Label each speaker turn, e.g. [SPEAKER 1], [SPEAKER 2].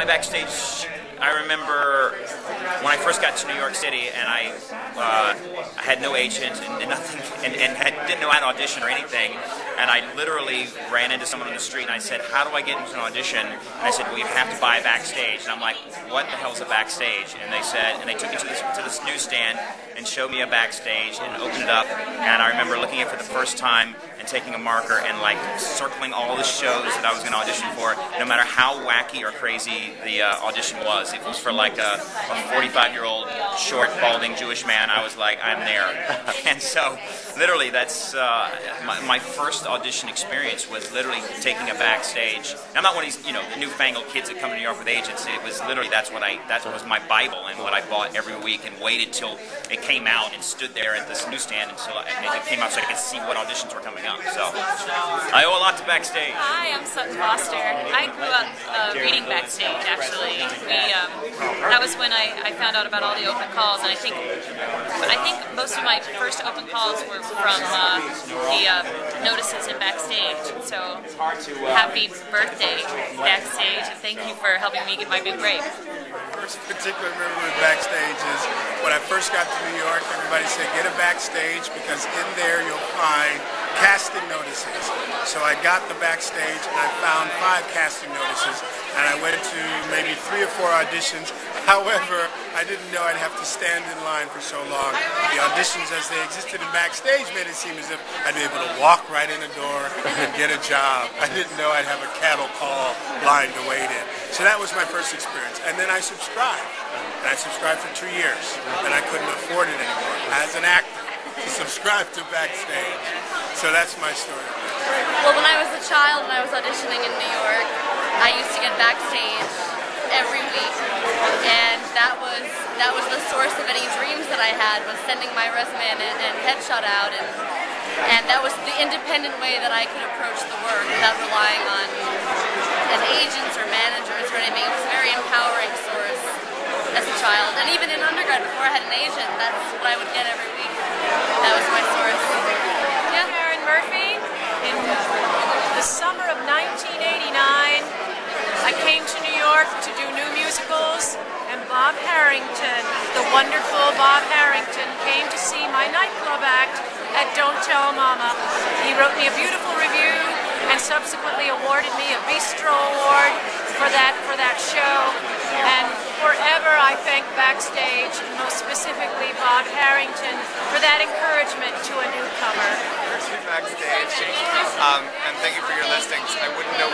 [SPEAKER 1] Backstage, I remember when I first got to New York City, and I had no agent and nothing, and didn't know how to audition or anything. And I literally ran into someone on the street, and I said, "How do I get into an audition?" And I said, "Well, you have to buy a Backstage." And I'm like, "What the hell is a Backstage?" And they said, and they took me to this newsstand and showed me a Backstage and opened it up. And I remember looking at it for the first time and taking a marker and like circling all the shows that I was going to audition for, no matter how wacky or crazy the audition was. If it was for like a 45-year-old short, balding Jewish man, I was like, I'm there. And so, literally, that's my first audition experience was literally taking a Backstage. And I'm not one of these, the newfangled kids that come to New York with agents. It was literally that was my Bible and what I bought every week and waited till it came out and stood there at this newsstand until it came out so I could see what auditions were coming up. So I owe a lot to Backstage.
[SPEAKER 2] Hi, I'm Sutton Foster. I grew up reading Backstage, actually. That was when I found out about all the open calls, and I think most of my first open calls were from the notices in Backstage. So happy birthday, Backstage, and thank you for helping me get my big break.
[SPEAKER 3] First particular memory with Backstage is when I first got to New York, everybody said get a Backstage because in there you'll find casting notices. So I got the Backstage and I found 5 casting notices, and I went to maybe 3 or 4 auditions. However, I didn't know I'd have to stand in line for so long. The auditions as they existed in Backstage made it seem as if I'd be able to walk right in the door and get a job. I didn't know I'd have a cattle call line to wait in. So that was my first experience. And then I subscribed. And I subscribed for 2 years. And I couldn't afford it anymore as an actor to subscribe to Backstage. So that's my story.
[SPEAKER 4] Well, when I was a child and I was auditioning in New York, I used to get Backstage every week, and that was the source of any dreams that I had, was sending my resume and headshot out, and that was the independent way that I could approach the work without relying on an agents or managers or anything. It was a very empowering source as a child, and even in undergrad before I had an agent, that's what I would get every week. That was my source.
[SPEAKER 2] Yeah, Aaron Murphy. In the summer of 1989, I came to New York to do new musicals, and Bob Harrington, the wonderful Bob Harrington, came to see my nightclub act at Don't Tell Mama. He wrote me a beautiful review and subsequently awarded me a Bistro Award for that show. And forever I thank Backstage, and most specifically Bob Harrington, for that encouragement to a newcomer.
[SPEAKER 5] Backstage, and thank you for your listings. I wouldn't know